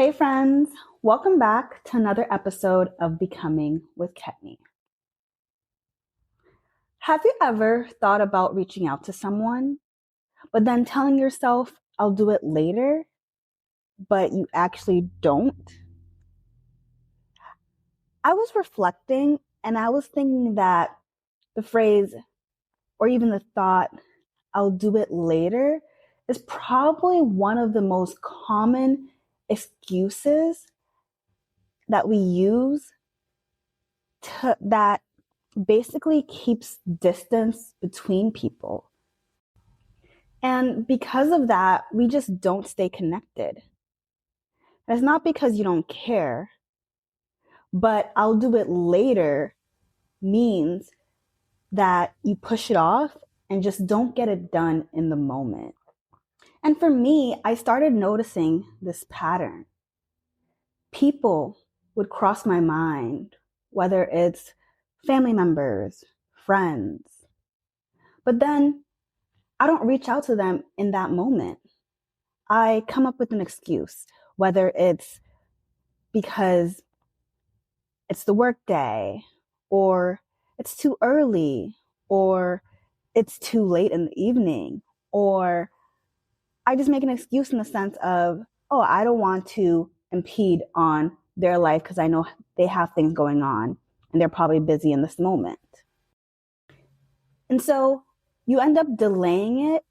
Hey friends, welcome back to another episode of Becoming with Ketney. Have you ever thought about reaching out to someone, but then telling yourself, I'll do it later, but you actually don't? I was reflecting and I was thinking that the phrase or even the thought, I'll do it later, is probably one of the most common excuses that we use that basically keeps distance between people. And because of that, we just don't stay connected. And it's not because you don't care, but I'll do it later means that you push it off and just don't get it done in the moment. And for me, I started noticing this pattern. People would cross my mind, whether it's family members, friends, but then I don't reach out to them in that moment. I come up with an excuse, whether it's because it's the work day, or it's too early, or it's too late in the evening, or I just make an excuse in the sense of, oh, I don't want to impede on their life because I know they have things going on and they're probably busy in this moment. And so you end up delaying it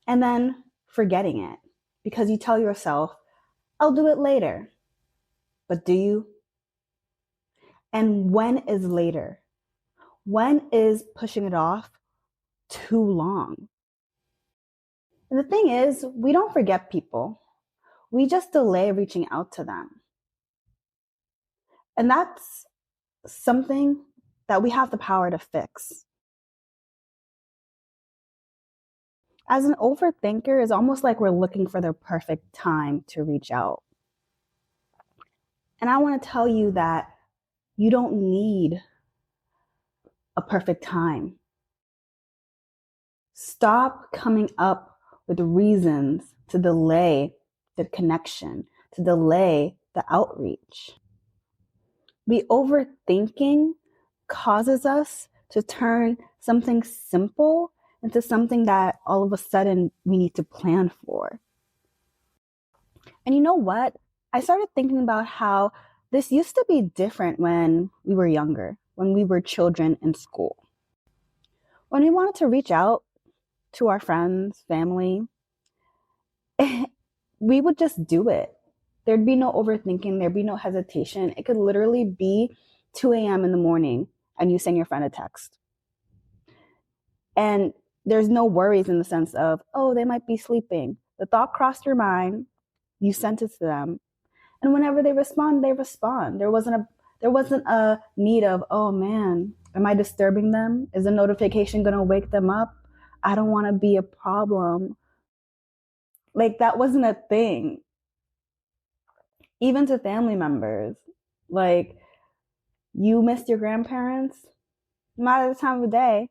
and then forgetting it because you tell yourself, I'll do it later. But do you? And when is later? When is pushing it off too long? And the thing is, we don't forget people. We just delay reaching out to them. And that's something that we have the power to fix. As an overthinker, it's almost like we're looking for the perfect time to reach out. And I want to tell you that you don't need a perfect time. Stop coming up with reasons to delay the connection, to delay the outreach. The overthinking causes us to turn something simple into something that all of a sudden we need to plan for. And you know what? I started thinking about how this used to be different when we were younger, when we were children in school. When we wanted to reach out to our friends, family, we would just do it. There'd be no overthinking, there'd be no hesitation. It could literally be 2 a.m. in the morning and you send your friend a text. And there's no worries in the sense of, oh, they might be sleeping. The thought crossed your mind, you sent it to them. And whenever they respond, they respond. There wasn't a need of, oh man, am I disturbing them? Is the notification gonna wake them up? I don't wanna be a problem. Like that wasn't a thing. Even to family members. Like you missed your grandparents, no matter the time of the day,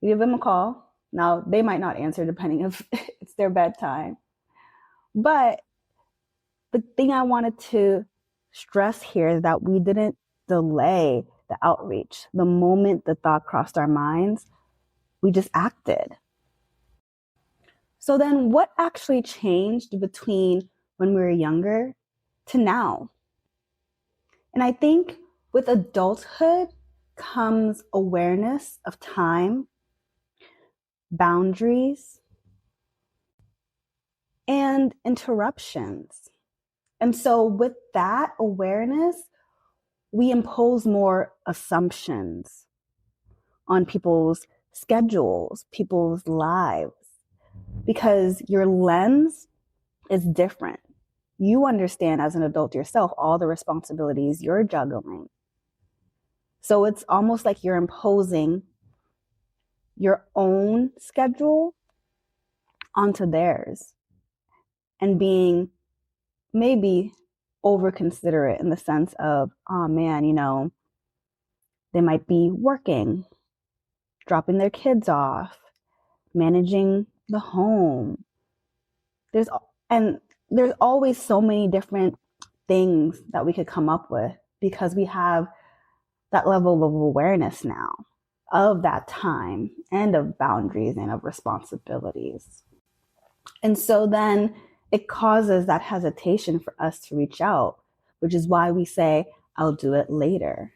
you give them a call. Now they might not answer depending if it's their bedtime. But the thing I wanted to stress here is that we didn't delay the outreach. The moment the thought crossed our minds, we just acted. So then what actually changed between when we were younger to now? And I think with adulthood comes awareness of time, boundaries, and interruptions. And so with that awareness, we impose more assumptions on people's schedules, people's lives, because your lens is different. You understand as an adult yourself all the responsibilities you're juggling. So it's almost like you're imposing your own schedule onto theirs and being maybe over considerate in the sense of, oh man, they might be working, dropping their kids off, managing the home. There's always so many different things that we could come up with because we have that level of awareness now of that time and of boundaries and of responsibilities. And so then it causes that hesitation for us to reach out, which is why we say, I'll do it later.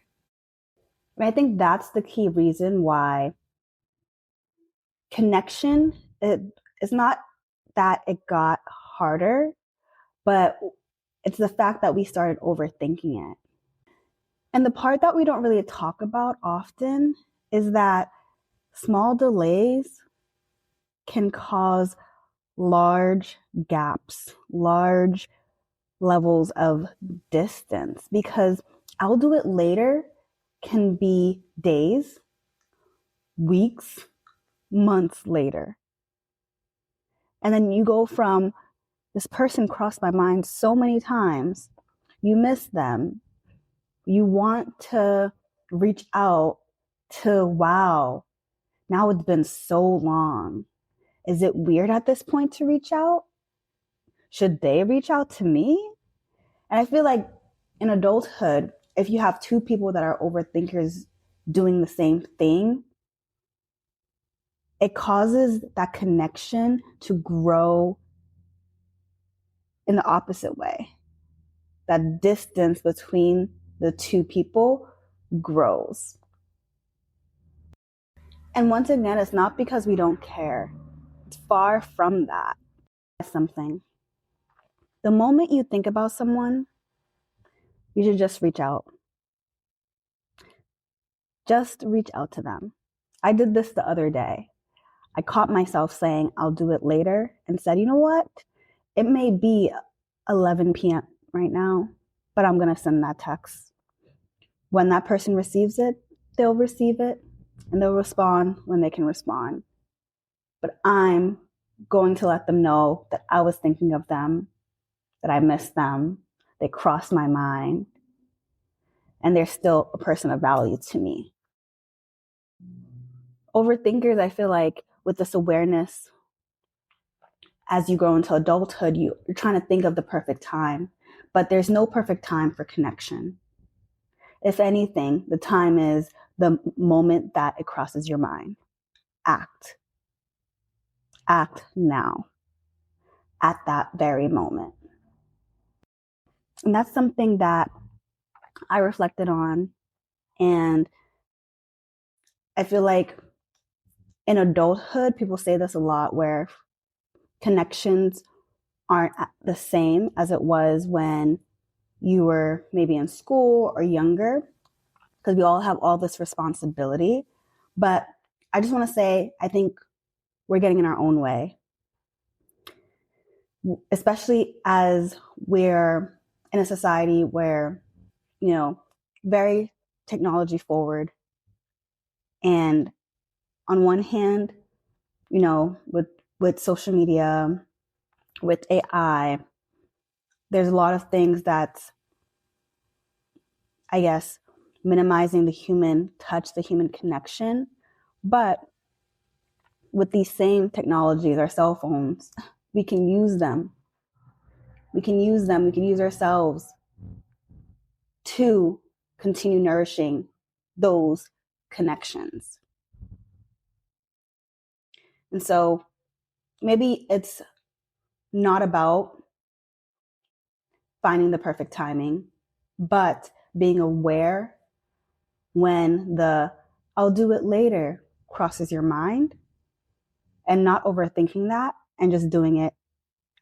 And I think that's the key reason why connection, it's not that it got harder, but it's the fact that we started overthinking it. And the part that we don't really talk about often is that small delays can cause large gaps, large levels of distance, because I'll do it later can be days, weeks, months later. And then you go from this person crossed my mind so many times, you miss them, you want to reach out to, wow, now it's been so long. Is it weird at this point to reach out? Should they reach out to me? And I feel like in adulthood, if you have two people that are overthinkers doing the same thing, it causes that connection to grow in the opposite way. That distance between the two people grows. And once again, it's not because we don't care. It's far from that. Something. The moment you think about someone, you should just reach out. Just reach out to them. I did this the other day. I caught myself saying, I'll do it later, and said, you know what? It may be 11 p.m. right now, but I'm going to send that text. When that person receives it, they'll receive it, and they'll respond when they can respond. But I'm going to let them know that I was thinking of them, that I missed them, they crossed my mind, and they're still a person of value to me. Overthinkers, I feel like with this awareness, as you grow into adulthood, you're trying to think of the perfect time, but there's no perfect time for connection. If anything, the time is the moment that it crosses your mind. Act. Act now, at that very moment. And that's something that I reflected on. And I feel like in adulthood, people say this a lot, where connections aren't the same as it was when you were maybe in school or younger, because we all have all this responsibility. But I just want to say, I think we're getting in our own way, especially as we're in a society where, very technology forward. And on one hand, with social media, with AI, there's a lot of things that's, I guess, minimizing the human touch, the human connection. But with these same technologies, our cell phones, we can use them. We can use ourselves to continue nourishing those connections. And so maybe it's not about finding the perfect timing, but being aware when the I'll do it later crosses your mind, and not overthinking that and just doing it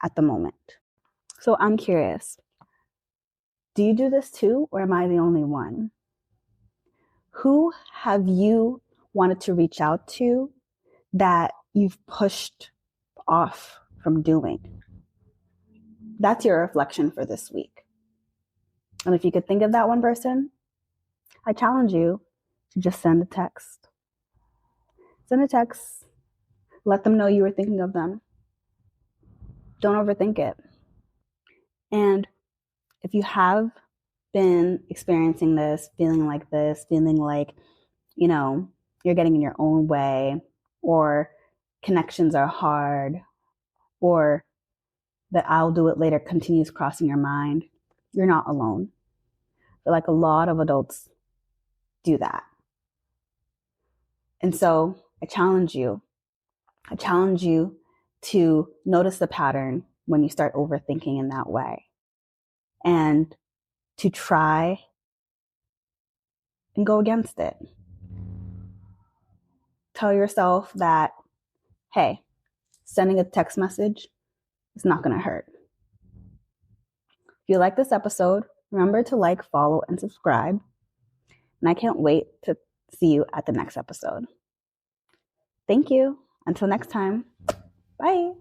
at the moment. So I'm curious, do you do this too, or am I the only one? Who have you wanted to reach out to that you've pushed off from doing? That's your reflection for this week. And if you could think of that one person, I challenge you to just send a text. Send a text. Let them know you were thinking of them. Don't overthink it. And if you have been experiencing this, feeling like you're getting in your own way, or connections are hard, or that I'll do it later continues crossing your mind, You're not alone. I feel like a lot of adults do that. And so I challenge you. I challenge you to notice the pattern when you start overthinking in that way and to try and go against it. Tell yourself that, hey, sending a text message is not going to hurt. If you like this episode, remember to like, follow, and subscribe. And I can't wait to see you at the next episode. Thank you. Until next time. Bye.